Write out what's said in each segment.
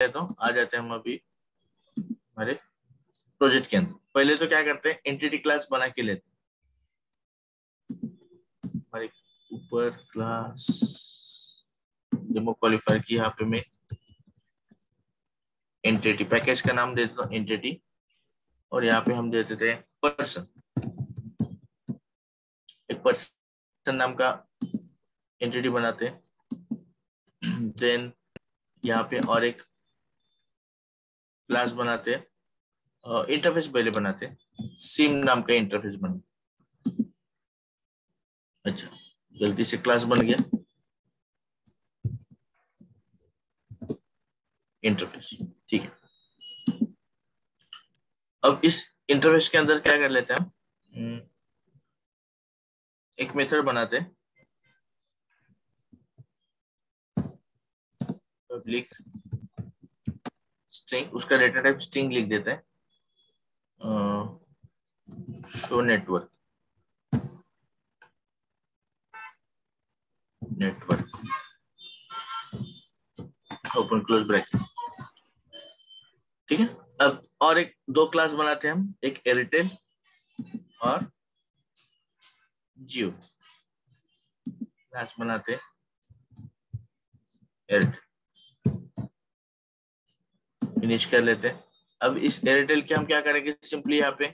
तो आ जाते हैं हम अभी हमारे प्रोजेक्ट के अंदर। पहले तो क्या करते हैं, एंटिटी क्लास बना के लेते हैं। हमारे ऊपर क्लास डेमो क्वालिफायर की यहाँ पे मैं एंटिटी पैकेज का नाम दे देता हूँ एंटिटी, और यहाँ पे हम दे देते हैं पर्सन। एक पर्सन नाम का एंटिटी बनाते हैं। देन यहाँ पे और एक क्लास बनाते हैं, इंटरफेस पहले बनाते हैं, सिम नाम का इंटरफेस बना। अच्छा, गलती से क्लास बन गया इंटरफेस, ठीक है। अब इस इंटरफेस के अंदर क्या कर लेते हैं हम, एक मेथड बनाते हैं, पब्लिक स्ट्रिंग, उसका डेटा टाइप स्ट्रिंग लिख देते हैं, show network open close bracket, ठीक है। अब और एक दो क्लास बनाते हैं हम, एक एयरटेल और जियो क्लास बनाते हैं, एयरटेल फिनिश कर लेते हैं। अब इस एयरटेल के हम क्या करेंगे, सिंपली यहाँ पे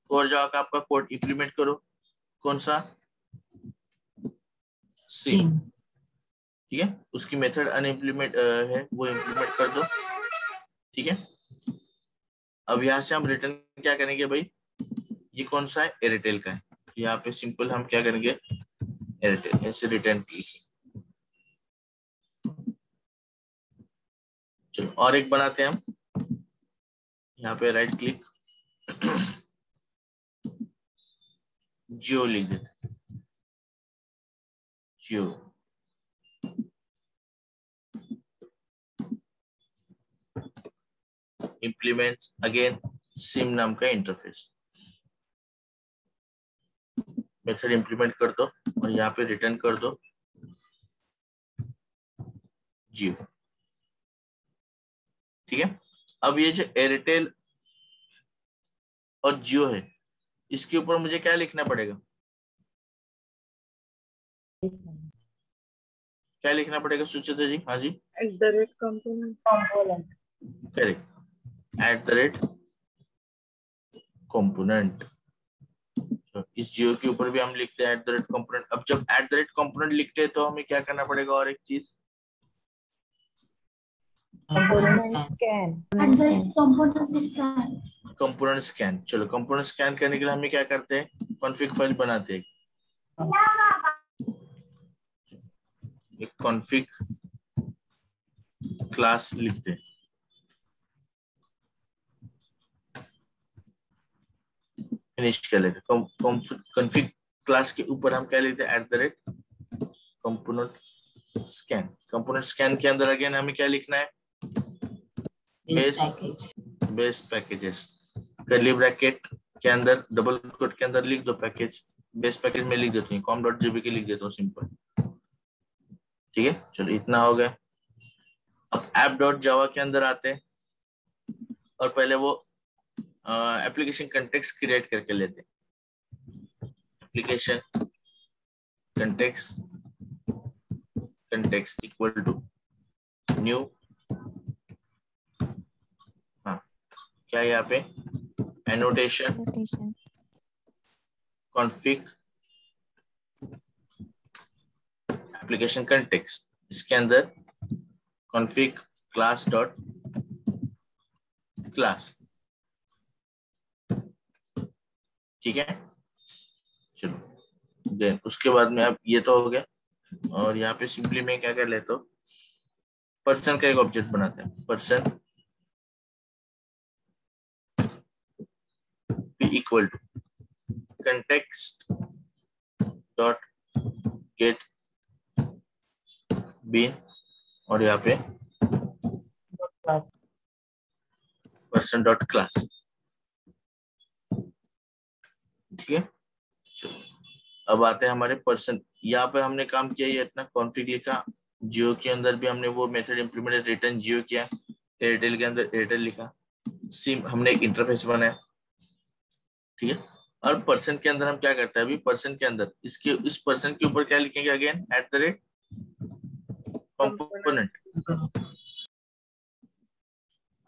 फॉर जावा का आपका कोड इंप्लीमेंट करो, कौन सा, सिम, ठीक है। उसकी मेथड अनइम्प्लीमेंट है, वो इम्प्लीमेंट कर दो, ठीक है। अब यहाँ से हम रिटर्न क्या करेंगे भाई, ये कौन सा है, एयरटेल का है, यहाँ पे सिंपल हम क्या करेंगे, एयरटेल ऐसे रिटर्न की। चलो और एक बनाते हैं हम, यहाँ पे राइट क्लिक, जियो लिख देते हैं, जियो इम्प्लीमेंट्स अगेन सिम नाम का इंटरफेस, मेथड इंप्लीमेंट कर दो और यहाँ पे रिटर्न कर दो जियो, ठीक है। अब ये जो एयरटेल और जियो है, इसके ऊपर मुझे क्या लिखना पड़ेगा, क्या लिखना पड़ेगा सुचिता जी, हाँ जी, component करेक्ट, @component। इस जियो के ऊपर भी हम लिखते हैं @component। अब जब @component लिखते हैं तो हमें क्या करना पड़ेगा, और एक चीज, कंपोनेंट स्कैन। चलो कंपोनेंट स्कैन करने के लिए हमें क्या करते हैं, कॉन्फ़िग फाइल बनाते हैं, एक कॉन्फ़िग क्लास लिखते हैं, फिनिश कर लेते हैं। कॉन्फ़िग क्लास के ऊपर हम क्या लिखते हैं, कंपोनेंट स्कैन। कंपोनेंट स्कैन के अंदर अगेन हमें क्या लिखना है, बेस पैकेजेस, कर्ली ब्रैकेट के अंदर डबल कोट के अंदर लिख दो पैकेज, बेस पैकेज में लिख देते हैं com.jpg लिख देता हूँ सिंपल, ठीक है। चलो इतना हो गया। अब app.java के अंदर आते हैं और पहले वो एप्लीकेशन कंटेक्स्ट क्रिएट करके लेते हैं, application context equal to new, हाँ क्या यहाँ पे एनोटेशन कॉन्फ़िग एप्लीकेशन कंटेक्स्ट, इसके अंदर कॉन्फ़िग क्लास डॉट क्लास, ठीक है। चलो देन उसके बाद में अब ये तो हो गया, और यहाँ पे सिंपली मैं क्या कर लेता हूँ, पर्सन का एक ऑब्जेक्ट बनाते हैं, person equal to context dot get bean, और यहाँ पे पर्सन डॉट क्लास, ठीक है। चलो अब आते हैं हमारे पर्सन, यहाँ पे हमने काम किया, ये इतना कॉन्फ़िग लिखा, जियो के अंदर भी हमने वो मेथड इंप्लीमेंटेड, रिटर्न जियो किया। एयरटेल के अंदर एयरटेल लिखा। सिम हमने एक इंटरफेस बनाया, ठीक है। और पर्सन के अंदर हम क्या करते हैं, अभी पर्सन के अंदर इस पर्सन के ऊपर क्या लिखेंगे, अगेन @ कंपोनेंट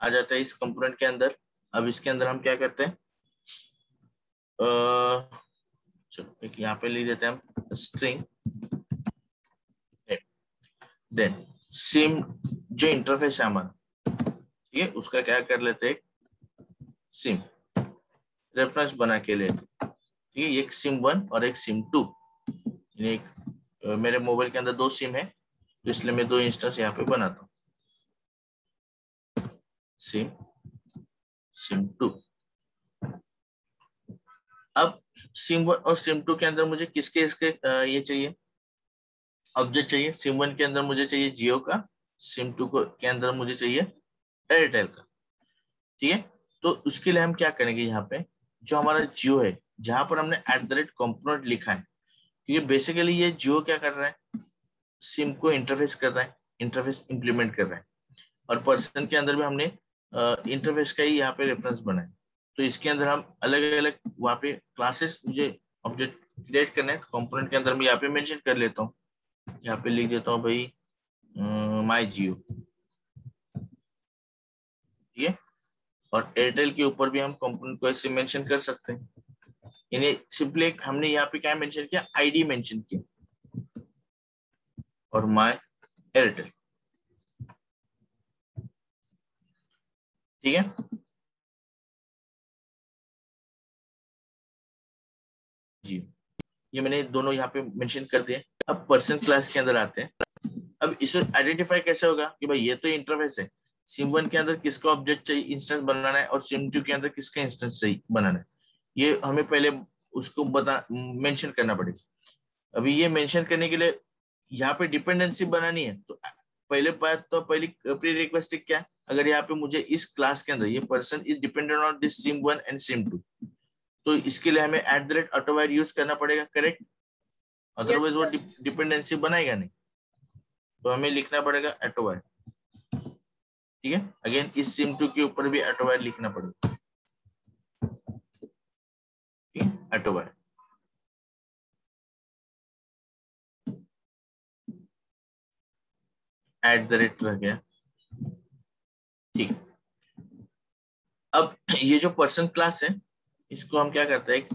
आ जाता है इस कंपोनेंट के अंदर। अब इसके अंदर हम क्या करते हैं, चलो एक यहाँ पे लिख देते हैं हम स्ट्रिंग, देन सिम जो इंटरफेस है हमारा, ठीक है, उसका क्या कर लेते हैं, सिम रेफरेंस बना के ले, ठीक है। एक SIM1 और एक SIM2, एक मेरे मोबाइल के अंदर 2 सिम है, तो इसलिए मैं 2 इंस्टेंस यहाँ पे बनाता हूँ, SIM2। अब SIM1 और SIM2 के अंदर मुझे किसके इसके ये चाहिए, ऑब्जेक्ट चाहिए। SIM1 के अंदर मुझे चाहिए जियो का, SIM2 के अंदर मुझे चाहिए एयरटेल का, ठीक है। तो उसके लिए हम क्या करेंगे, यहाँ पे जो हमारा जियो है, जहां पर हमने @component लिखा है, क्योंकि बेसिकली ये जियो क्या कर रहा है, सिम को इंटरफेस कर रहा है, इंटरफेस इंप्लीमेंट कर रहा है। और पर्सन के अंदर भी हमने इंटरफेस का ही यहाँ पे रेफरेंस बनाया। तो इसके अंदर हम अलग अलग वहाँ पे क्लासेस, मुझे ऑब्जेक्ट क्रिएट करना है, कंपोनेंट के अंदर मैं यहाँ पे मेंशन कर लेता हूँ, यहाँ पे लिख देता हूँ भाई माई जियो, ठीक है। और एयरटेल के ऊपर भी हम कंपोनेंट को ऐसे मेंशन कर सकते हैं। यानी सिंपली एक हमने यहाँ पे क्या मेंशन किया, आईडी मेंशन किया और माय एयरटेल, ठीक है। जी, ये मैंने दोनों यहाँ पे मेंशन कर दिए। अब पर्सन क्लास के अंदर आते हैं। अब इसे आइडेंटिफाई कैसे होगा कि भाई ये तो इंटरफेस है, SIM1 के अंदर किसका ऑब्जेक्ट चाहिए, इंस्टेंस बनाना है, और SIM2 के अंदर किसका इंस्टेंस चाहिए बनाना है, ये हमें पहले उसको बता मेंशन करना पड़ेगा। अभी ये मेंशन करने के लिए यहाँ पे डिपेंडेंसी बनानी है, तो पहले बात तो पहली प्री रिक्वेस्ट क्या है, अगर यहाँ पे मुझे इस क्लास के अंदर ये person is dependent on this SIM1 and SIM2, तो इसके लिए हमें @ऑटोवायर यूज करना पड़ेगा, करेक्ट। अदरवाइज वो डिपेंडेंसी बनाएगा नहीं, तो हमें लिखना पड़ेगा ऑटोवायर, ठीक है। अगेन इस SIM2 के ऊपर भी ऑटोवायर लिखना पड़ेगा, ठीक है, ऑटोवायर। @ रह गया, ठीक। अब ये जो पर्सन क्लास है, इसको हम क्या करते हैं,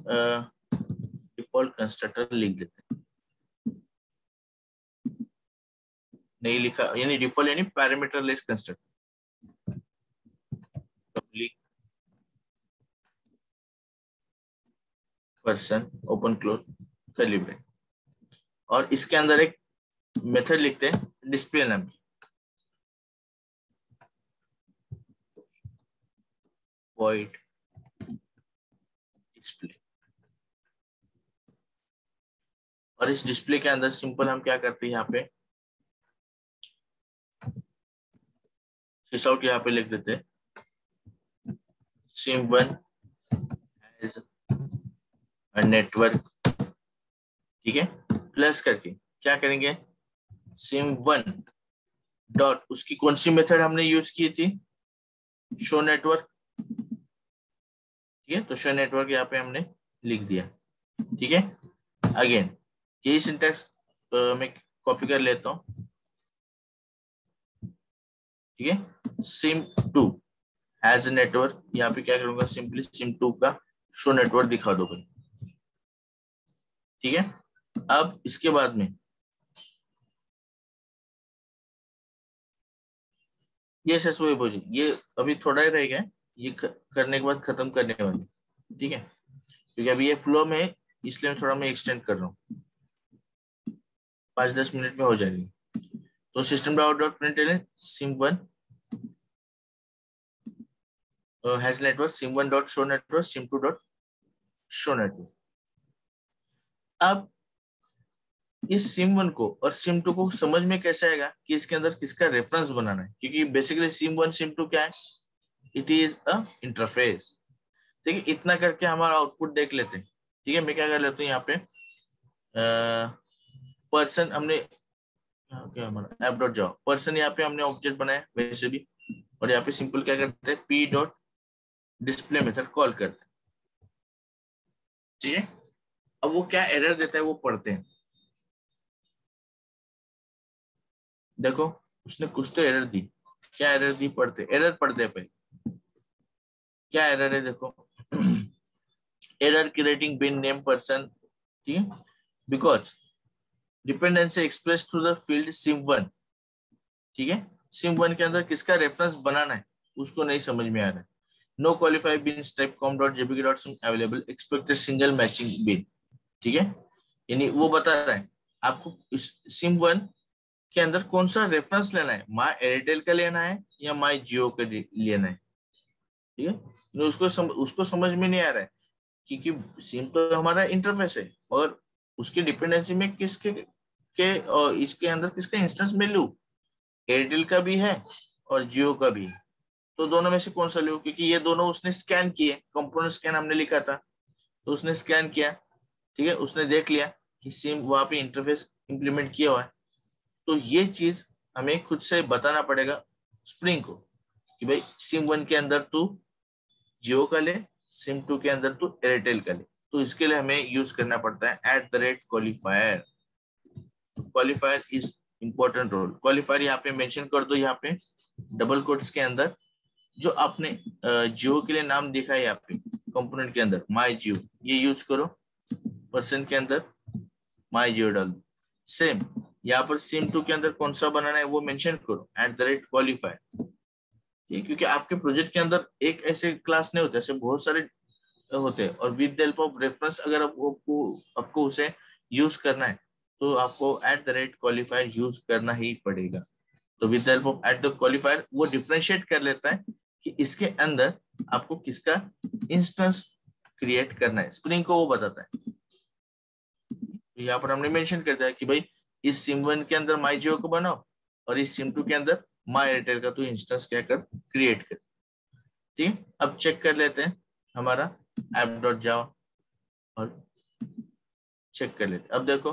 डिफॉल्ट कंस्ट्रक्टर लिख देते हैं, नहीं लिखा यानी डिफॉल्ट यानी parameterless constructor, public person open close curly bracket, और इसके अंदर एक मेथड लिखते हैं डिस्प्ले नाम की, void डिस्प्ले। और इस डिस्प्ले के अंदर सिंपल हम क्या करते हैं, यहाँ पे सिसआउट यहाँ पे लिख देते हैं, SIM1 हैज अ नेटवर्क, ठीक है, प्लस करके क्या करेंगे, SIM1 डॉट, उसकी कौन सी मेथड हमने यूज की थी, शो नेटवर्क, ठीक है। तो शो नेटवर्क यहाँ पे हमने लिख दिया, ठीक है। अगेन यही सिंटैक्स मैं कॉपी कर लेता हूँ, ठीक है। SIM2 हैज नेटवर्क, यहाँ पे क्या करूंगा, सिंपली SIM2 का शो नेटवर्क दिखा दो भाई, ठीक है। अब इसके बाद में ये ससुए भोजी, ये अभी थोड़ा ही रहेगा, ये करने के बाद खत्म करने वाले, ठीक है, क्योंकि अभी ये फ्लो में है, इसलिए थोड़ा मैं एक्सटेंड कर रहा हूँ, 5-10 मिनट में हो जाएगी। तो system.out.println SIM1 has network, SIM1 dot show network, SIM2 dot show network. अब इस SIM1 को और SIM2 को समझ में कैसे आएगा कि इसके अंदर किसका रेफरेंस बनाना है, क्योंकि बेसिकली SIM1 SIM2 क्या है, इट इज अ इंटरफेस, ठीक है। इतना करके हमारा आउटपुट देख लेते हैं, ठीक है। मैं क्या कर लेता हूँ, यहाँ पे पर्सन हमने क्या हमारा ऐप डॉट जावा पर्सन, यहाँ पे हमने ऑब्जेक्ट बनाया वैसे भी, और यहाँ पे सिंपल क्या करते हैं, P dot display method call करते हैं। ठीक है, अब वो क्या एरर देता है वो पढ़ते हैं। देखो उसने कुछ तो एरर दी, क्या एरर दी, पढ़ते एरर पढ़ते हैं पहले। क्या एरर है देखो, error creating bean name person, ठीक है, because dependency express through the field sim one. ठीक है, सिम1 के अंदर किसका रेफरेंस बनाना है उसको नहीं समझ में आ रहा है। No qualify bean step com dot JPG dot sim available expected single matching bean. ठीक है, यानी वो बता रहा है आपको इस सिम1 के अंदर कौन सा रेफरेंस लेना है, माई एयरटेल का लेना है या माई जियो का लेना है। ठीक है, उसको समझ में नहीं आ रहा है, क्योंकि सिम तो हमारा इंटरफेस है और उसकी डिपेंडेंसी में किसके के और इसके अंदर किसका इंस्टेंस में लूं, एयरटेल का भी है और जियो का भी है, तो दोनों में से कौन सा लूं, क्योंकि ये दोनों उसने स्कैन किए, कंपोनेंट स्कैन हमने लिखा था, तो उसने स्कैन किया। ठीक है, उसने देख लिया कि सिम वहां पे इंटरफेस इंप्लीमेंट किया हुआ है, तो ये चीज हमें खुद से बताना पड़ेगा स्प्रिंग को कि भाई सिम1 के अंदर तू जियो का ले, सिम2 के अंदर तू एयरटेल का ले। तो इसके लिए हमें यूज करना पड़ता है @qualifier. Qualifier is important role. Qualifier यहाँ पे मेंशन कर दो, यहाँ पे डबल कोट्स के अंदर जो आपने जियो के लिए नाम देखा है यहाँ पे कंपोनेंट के अंदर माई जियो, ये यूज करो। पर्सन के अंदर माई जियो डाल दो। सेम यहाँ पर सिम2 के अंदर कौन सा बनाना है वो मेंशन करो @क्वालिफायर। क्योंकि आपके प्रोजेक्ट के अंदर एक ऐसे क्लास नहीं होते, ऐसे बहुत सारे होते हैं, और with the help of reference अगर आपको उसे यूज करना है तो आपको @क्वालिफायर यूज करना ही पड़ेगा। तो with the help of @qualifier वो डिफरेंशिएट कर लेता है कि इसके अंदर आपको किसका इंस्टेंस क्रिएट करना है, स्प्रिंग को वो बताता है। तो यहाँ पर हमने मेंशन कर दिया कि भाई इस सिम1 के अंदर माई जियो को बनाओ और इस सिम2 के अंदर माई एयरटेल का तो इंस्टेंस क्या कर, क्रिएट कर। ठीक है, अब चेक कर लेते हैं हमारा ऐप डॉट जावा और चेक कर लेते। अब देखो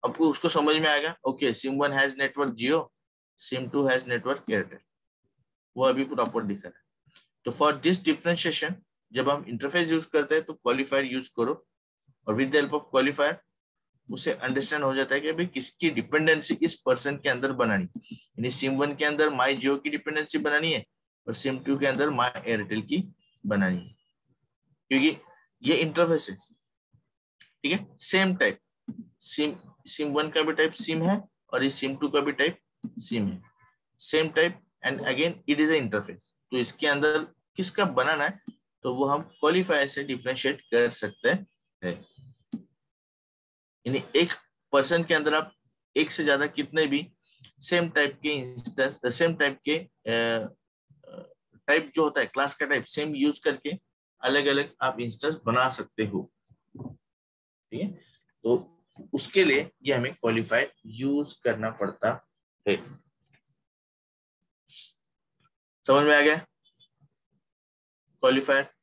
आपको उसको समझ में आएगा, okay sim one has network Jio, sim two has network Airtel, वो अभी प्रॉपर दिखा रहा है। तो फॉर दिस डिफरेंशिएशन जब हम इंटरफेस यूज करते हैं तो क्वालिफायर यूज करो, और with the help of qualifier उसे अंडरस्टैंड हो जाता है कि भाई किसकी डिपेंडेंसी इस पर्सन के अंदर बनानी, यानी सिम1 के अंदर माई जियो की डिपेंडेंसी बनानी है और सिम2 के अंदर माई एयरटेल की बनानी है, क्योंकि ये इंटरफेस है। ठीक है, सेम टाइप सिम1 का भी टाइप सिम है और इस सिम2 का भी टाइप सिम है, same type, and again it is a interface. तो इसके अंदर किसका बनाना है तो वो हम क्वालिफायर से डिफरेंशिएट कर सकते हैं। यानी एक पर्सन के अंदर आप एक से ज्यादा कितने भी सेम टाइप के इंस्टेंस, सेम टाइप के टाइप जो होता है क्लास का टाइप सेम यूज करके अलग अलग आप इंस्टेंस बना सकते हो। ठीक है, तो उसके लिए ये हमें क्वालिफायर यूज करना पड़ता है। समझ में आ गया क्वालिफायर?